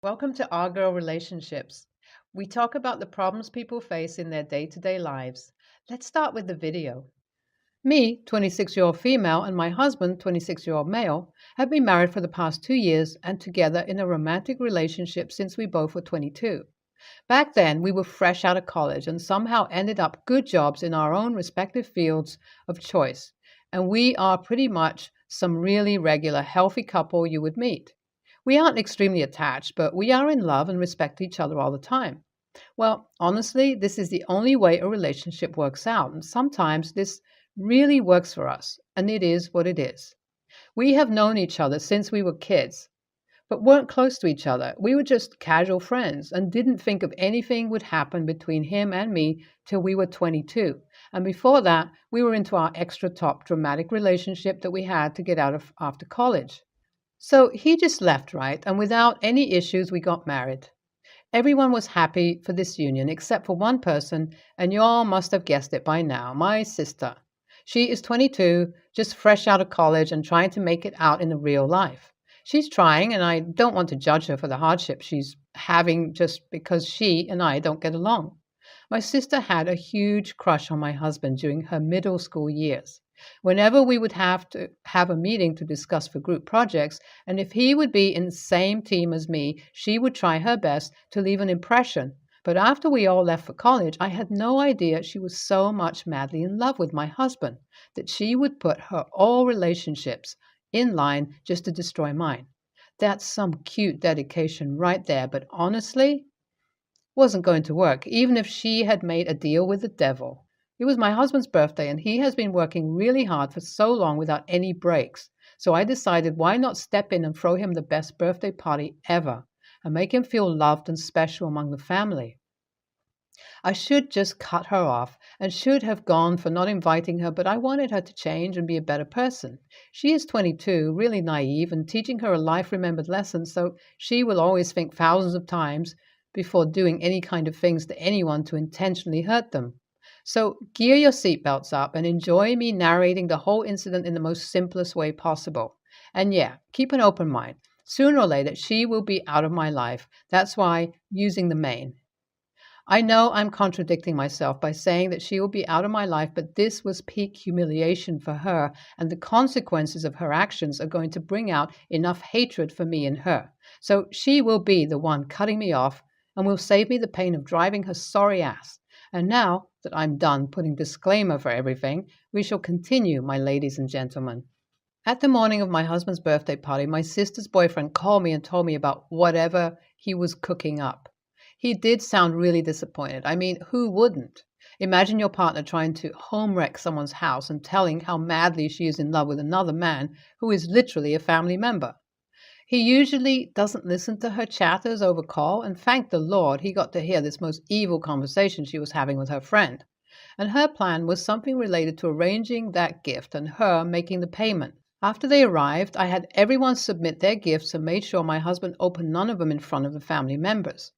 Welcome to Our Girl Relationships. We talk about the problems people face in their day to day lives. Let's start with the video. Me, 26-year-old female, and my husband, 26-year-old male, have been married for the past 2 years and together in a romantic relationship since we both were 22. Back then, we were fresh out of college and somehow ended up good jobs in our own respective fields of choice. And we are pretty much some really regular, healthy couple you would meet. We aren't extremely attached, but we are in love and respect each other all the time. Well, honestly, this is the only way a relationship works out, and sometimes this really works for us, and it is what it is. We have known each other since we were kids, but weren't close to each other. We were just casual friends and didn't think of anything would happen between him and me till we were 22. And before that, we were into our extra top dramatic relationship that we had to get out of after college. So he just left, right? And without any issues, we got married. Everyone was happy for this union except for one person, and you all must have guessed it by now, my sister. She is 22, just fresh out of college and trying to make it out in the real life. She's trying, and I don't want to judge her for the hardship she's having just because she and I don't get along. My sister had a huge crush on my husband during her middle school years. Whenever we would have to have a meeting to discuss for group projects, and if he would be in the same team as me, she would try her best to leave an impression. But after we all left for college, I had no idea she was so much madly in love with my husband that she would put her all relationships in line just to destroy mine. That's some cute dedication right there, but honestly, wasn't going to work, even if she had made a deal with the devil. It was my husband's birthday, and he has been working really hard for so long without any breaks. So I decided why not step in and throw him the best birthday party ever and make him feel loved and special among the family. I should just cut her off and should have gone for not inviting her, but I wanted her to change and be a better person. She is 22, really naive, and teaching her a life remembered lesson, so she will always think thousands of times before doing any kind of things to anyone to intentionally hurt them. So gear your seatbelts up and enjoy me narrating the whole incident in the most simplest way possible. And yeah, keep an open mind. Sooner or later, she will be out of my life. That's why using the main. I know I'm contradicting myself by saying that she will be out of my life, but this was peak humiliation for her, and the consequences of her actions are going to bring out enough hatred for me and her. So she will be the one cutting me off and will save me the pain of driving her sorry ass. And now that I'm done putting disclaimer for everything, we shall continue, my ladies and gentlemen. At the morning of my husband's birthday party, my sister's boyfriend called me and told me about whatever he was cooking up. He did sound really disappointed. I mean, who wouldn't? Imagine your partner trying to home wreck someone's house and telling how madly she is in love with another man who is literally a family member. He usually doesn't listen to her chatters over call, and thank the Lord he got to hear this most evil conversation she was having with her friend. And her plan was something related to arranging that gift and her making the payment. After they arrived, I had everyone submit their gifts and made sure my husband opened none of them in front of the family members.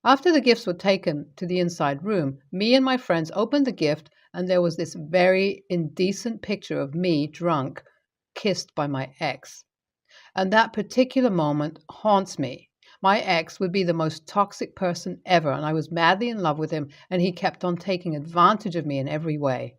After the gifts were taken to the inside room, me and my friends opened the gift, and there was this very indecent picture of me drunk, kissed by my ex. And that particular moment haunts me. My ex would be the most toxic person ever, and I was madly in love with him, and he kept on taking advantage of me in every way.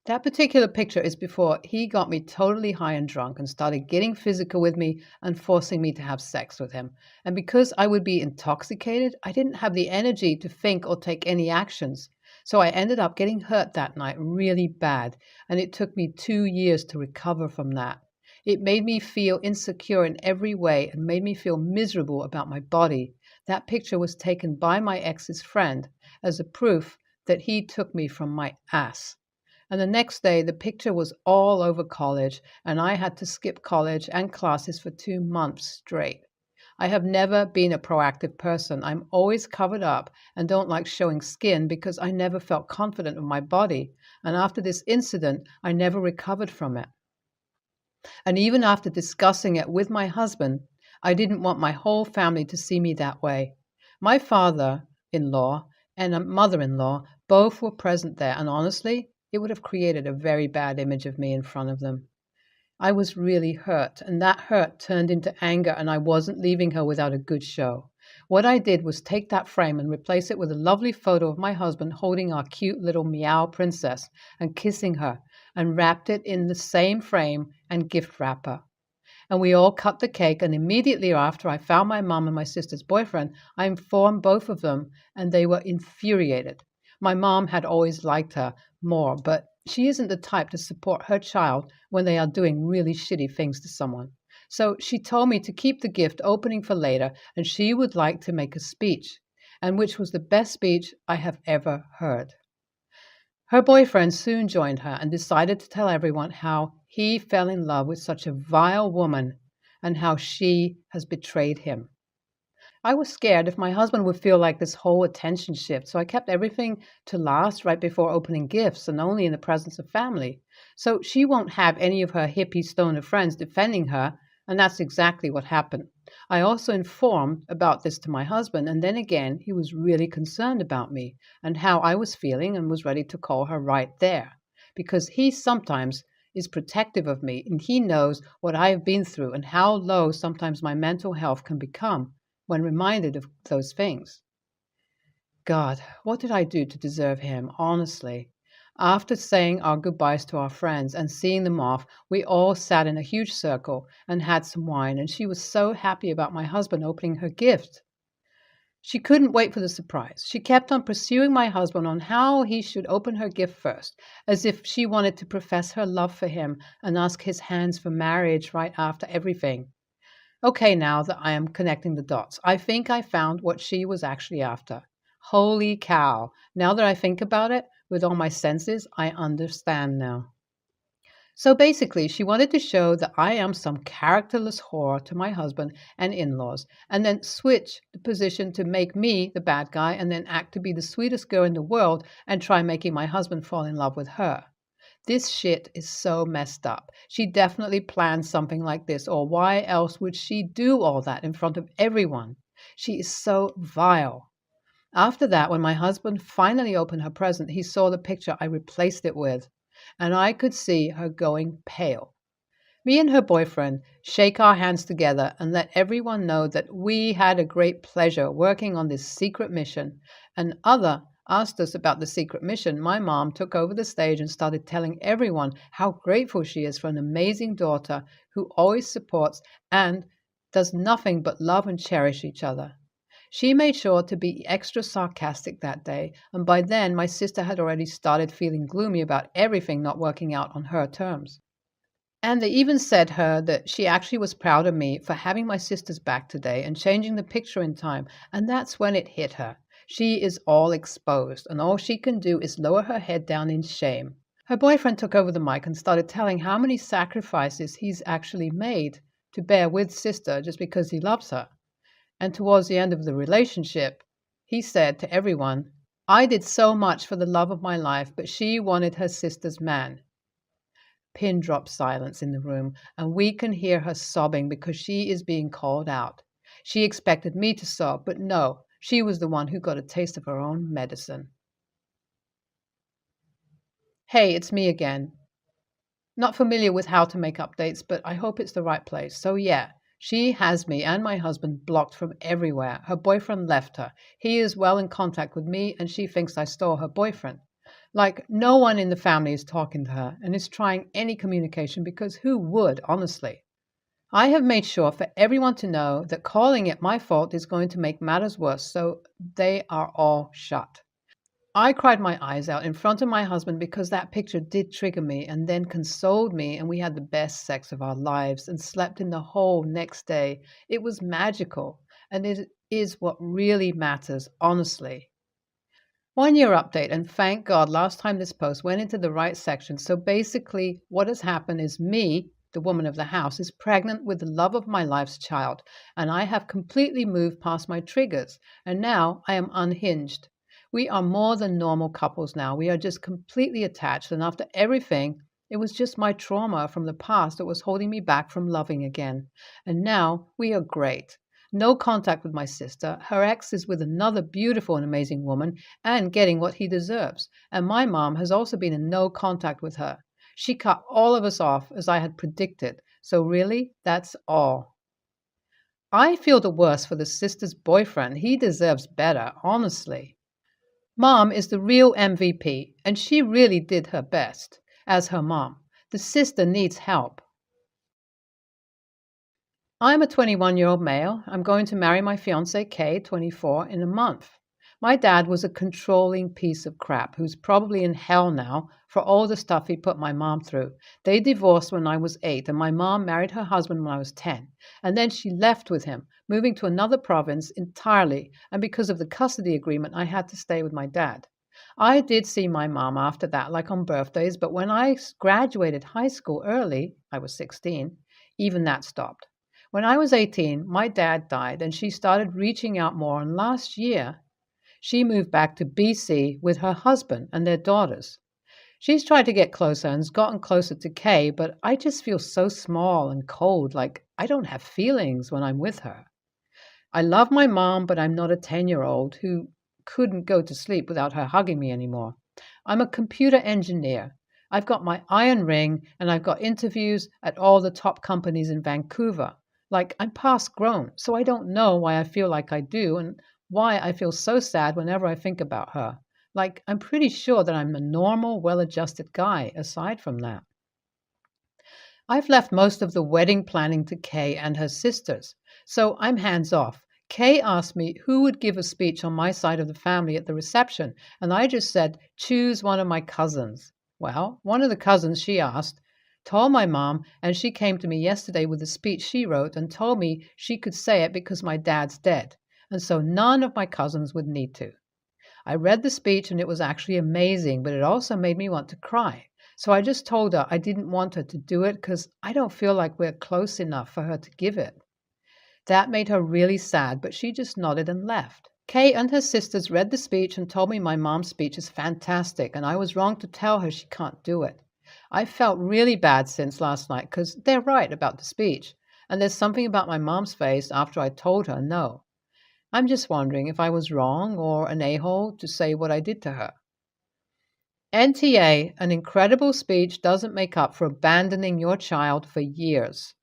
That particular picture is before he got me totally high and drunk and started getting physical with me and forcing me to have sex with him. And because I would be intoxicated, I didn't have the energy to think or take any actions. So I ended up getting hurt that night really bad, and it took me 2 years to recover from that. It made me feel insecure in every way and made me feel miserable about my body. That picture was taken by my ex's friend as a proof that he took me from my ass. And the next day, the picture was all over college, and I had to skip college and classes for 2 months straight. I have never been a proactive person. I'm always covered up and don't like showing skin because I never felt confident in my body. And after this incident, I never recovered from it. And even after discussing it with my husband, I didn't want my whole family to see me that way. My father-in-law and a mother-in-law both were present there, and honestly, it would have created a very bad image of me in front of them. I was really hurt, and that hurt turned into anger, and I wasn't leaving her without a good show. What I did was take that frame and replace it with a lovely photo of my husband holding our cute little meow princess and kissing her, and wrapped it in the same frame and gift wrapper. And we all cut the cake, and immediately after I found my mom and my sister's boyfriend, I informed both of them, and they were infuriated. My mom had always liked her more, but she isn't the type to support her child when they are doing really shitty things to someone. So she told me to keep the gift opening for later, and she would like to make a speech, and which was the best speech I have ever heard. Her boyfriend soon joined her and decided to tell everyone how he fell in love with such a vile woman and how she has betrayed him. I was scared if my husband would feel like this whole attention shift, so I kept everything to last right before opening gifts and only in the presence of family. So she won't have any of her hippie stoner friends defending her, and that's exactly what happened. I also informed about this to my husband, and then again, he was really concerned about me and how I was feeling and was ready to call her right there. Because he sometimes is protective of me and he knows what I have been through and how low sometimes my mental health can become when reminded of those things. God, what did I do to deserve him, honestly? After saying our goodbyes to our friends and seeing them off, we all sat in a huge circle and had some wine, and she was so happy about my husband opening her gift. She couldn't wait for the surprise. She kept on pursuing my husband on how he should open her gift first, as if she wanted to profess her love for him and ask his hands for marriage right after everything. Okay, now that I am connecting the dots, I think I found what she was actually after. Holy cow. Now that I think about it, with all my senses, I understand now. So basically, she wanted to show that I am some characterless whore to my husband and in laws, and then switch the position to make me the bad guy and then act to be the sweetest girl in the world and try making my husband fall in love with her. This shit is so messed up. She definitely planned something like this, or why else would she do all that in front of everyone? She is so vile. After that, when my husband finally opened her present, he saw the picture I replaced it with, and I could see her going pale. Me and her boyfriend shake our hands together and let everyone know that we had a great pleasure working on this secret mission. And other asked us about the secret mission. My mom took over the stage and started telling everyone how grateful she is for an amazing daughter who always supports and does nothing but love and cherish each other. She made sure to be extra sarcastic that day, and by then my sister had already started feeling gloomy about everything not working out on her terms. And they even said her that she actually was proud of me for having my sister's back today and changing the picture in time, and that's when it hit her. She is all exposed, and all she can do is lower her head down in shame. Her boyfriend took over the mic and started telling how many sacrifices he's actually made to bear with sister just because he loves her. And towards the end of the relationship, he said to everyone, I did so much for the love of my life, but she wanted her sister's man. Pin drop silence in the room, and we can hear her sobbing because she is being called out. She expected me to sob, but no, she was the one who got a taste of her own medicine. Hey, it's me again. Not familiar with how to make updates, but I hope it's the right place. So, yeah, she has me and my husband blocked from everywhere. Her boyfriend left her. He is well in contact with me, and she thinks I stole her boyfriend. Like, no one in the family is talking to her and is trying any communication because who would, honestly? I have made sure for everyone to know that calling it my fault is going to make matters worse, so they are all shut. I cried my eyes out in front of my husband because that picture did trigger me and then consoled me, and we had the best sex of our lives and slept in the whole next day. It was magical, and it is what really matters, honestly. 1 year update, and thank God last time this post went into the right section. So basically, what has happened is me, the woman of the house, is pregnant with the love of my life's child, and I have completely moved past my triggers, and now I am unhinged. We are more than normal couples now. We are just completely attached, and after everything, it was just my trauma from the past that was holding me back from loving again. And now we are great. No contact with my sister. Her ex is with another beautiful and amazing woman and getting what he deserves. And my mom has also been in no contact with her. She cut all of us off as I had predicted. So really, that's all. I feel the worst for the sister's boyfriend. He deserves better, honestly. Mom is the real MVP, and she really did her best as her mom. The sister needs help. I'm a 21-year-old male. I'm going to marry my fiancée, Kay, 24, in a month. My dad was a controlling piece of crap who's probably in hell now for all the stuff he put my mom through. They divorced when I was 8, and my mom married her husband when I was 10. And then she left with him, moving to another province entirely. And because of the custody agreement, I had to stay with my dad. I did see my mom after that, like on birthdays, but when I graduated high school early, I was 16, even that stopped. When I was 18, my dad died and she started reaching out more. And last year, she moved back to BC with her husband and their daughters. She's tried to get closer and has gotten closer to Kay, but I just feel so small and cold, like I don't have feelings when I'm with her. I love my mom, but I'm not a 10-year-old who couldn't go to sleep without her hugging me anymore. I'm a computer engineer. I've got my iron ring and I've got interviews at all the top companies in Vancouver. Like, I'm past grown, so I don't know why I feel like I do and why I feel so sad whenever I think about her. Like, I'm pretty sure that I'm a normal, well adjusted guy aside from that. I've left most of the wedding planning to Kay and her sisters, so I'm hands off. Kay asked me who would give a speech on my side of the family at the reception, and I just said, choose one of my cousins. Well, one of the cousins she asked told my mom, and she came to me yesterday with a speech she wrote and told me she could say it because my dad's dead, and so none of my cousins would need to. I read the speech and it was actually amazing, but it also made me want to cry. So I just told her I didn't want her to do it because I don't feel like we're close enough for her to give it. That made her really sad, but she just nodded and left. Kay and her sisters read the speech and told me my mom's speech is fantastic, and I was wrong to tell her she can't do it. I felt really bad since last night because they're right about the speech, and there's something about my mom's face after I told her no. I'm just wondering if I was wrong or an a-hole to say what I did to her. NTA, an incredible speech doesn't make up for abandoning your child for years.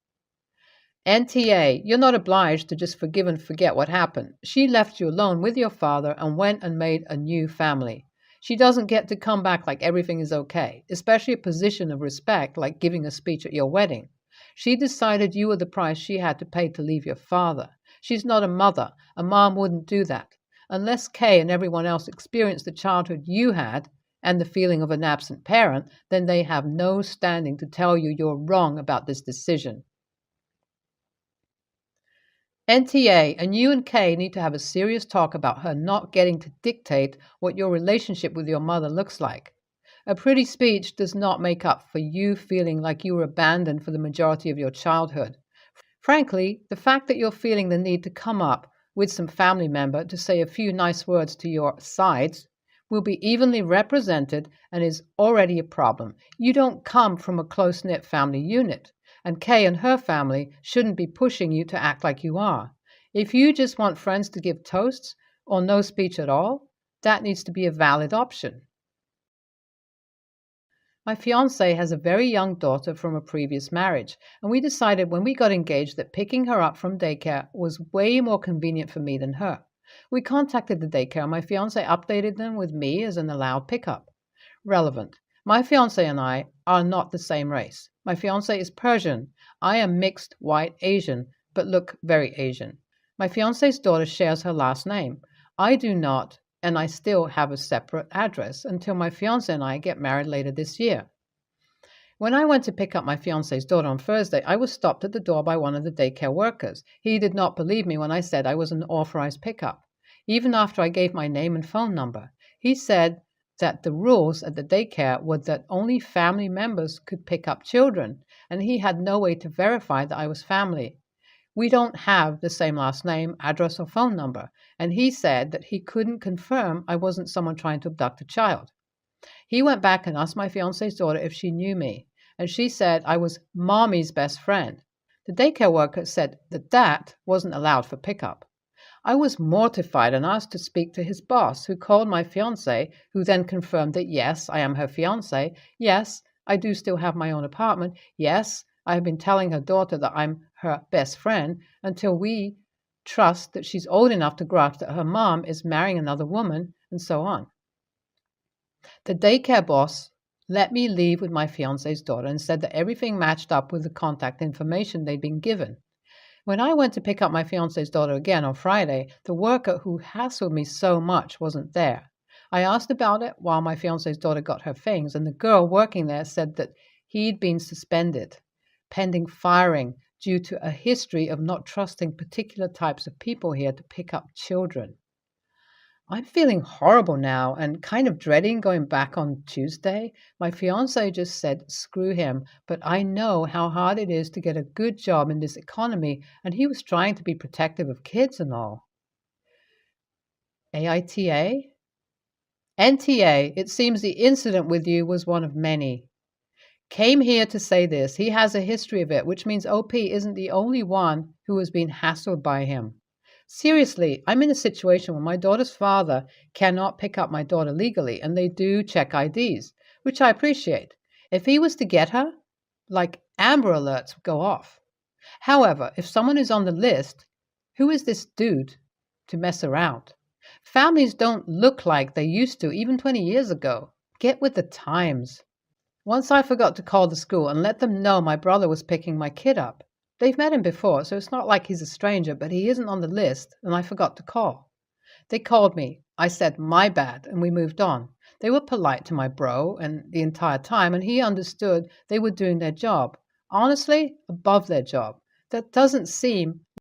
NTA, you're not obliged to just forgive and forget what happened. She left you alone with your father and went and made a new family. She doesn't get to come back like everything is okay, especially a position of respect like giving a speech at your wedding. She decided you were the price she had to pay to leave your father. She's not a mother. A mom wouldn't do that. Unless Kay and everyone else experienced the childhood you had and the feeling of an absent parent, then they have no standing to tell you you're wrong about this decision. NTA, and you and Kay need to have a serious talk about her not getting to dictate what your relationship with your mother looks like. A pretty speech does not make up for you feeling like you were abandoned for the majority of your childhood. Frankly, the fact that you're feeling the need to come up with some family member to say a few nice words to your sides will be evenly represented and is already a problem. You don't come from a close-knit family unit, and Kay and her family shouldn't be pushing you to act like you are. If you just want friends to give toasts or no speech at all, that needs to be a valid option. My fiancé has a very young daughter from a previous marriage, and we decided when we got engaged that picking her up from daycare was way more convenient for me than her. We contacted the daycare, and my fiancé updated them with me as an allowed pickup. Relevant. My fiancé and I are not the same race. My fiancé is Persian. I am mixed white Asian, but look very Asian. My fiancé's daughter shares her last name. I do not, and I still have a separate address until my fiancé and I get married later this year. When I went to pick up my fiancé's daughter on Thursday, I was stopped at the door by one of the daycare workers. He did not believe me when I said I was an authorized pickup, even after I gave my name and phone number. He said that the rules at the daycare were that only family members could pick up children, and he had no way to verify that I was family. We don't have the same last name, address, or phone number, and he said that he couldn't confirm I wasn't someone trying to abduct a child. He went back and asked my fiancé's daughter if she knew me, and she said I was Mommy's best friend. The daycare worker said that wasn't allowed for pickup. I was mortified and asked to speak to his boss, who called my fiancé, who then confirmed that yes, I am her fiancé, yes, I do still have my own apartment, yes, I have been telling her daughter that I'm her best friend until we trust that she's old enough to grasp that her mom is marrying another woman, and so on. The daycare boss let me leave with my fiance's daughter and said that everything matched up with the contact information they'd been given. When I went to pick up my fiance's daughter again on Friday, the worker who hassled me so much wasn't there. I asked about it while my fiance's daughter got her things, and the girl working there said that he'd been suspended, pending firing due to a history of not trusting particular types of people here to pick up children. I'm feeling horrible now and kind of dreading going back on Tuesday. My fiance just said, screw him, but I know how hard it is to get a good job in this economy, and he was trying to be protective of kids and all. AITA? NTA, it seems the incident with you was one of many. Came here to say this. He has a history of it, which means OP isn't the only one who has been hassled by him. Seriously, I'm in a situation where my daughter's father cannot pick up my daughter legally, and they do check IDs, which I appreciate. If he was to get her, like Amber Alerts would go off. However, if someone is on the list, who is this dude to mess around? Families don't look like they used to even 20 years ago. Get with the times. Once I forgot to call the school and let them know my brother was picking my kid up. They've met him before, so it's not like he's a stranger, but he isn't on the list, and I forgot to call. They called me. I said, my bad, and we moved on. They were polite to my bro and the entire time, and he understood they were doing their job. Honestly, above their job. That doesn't seem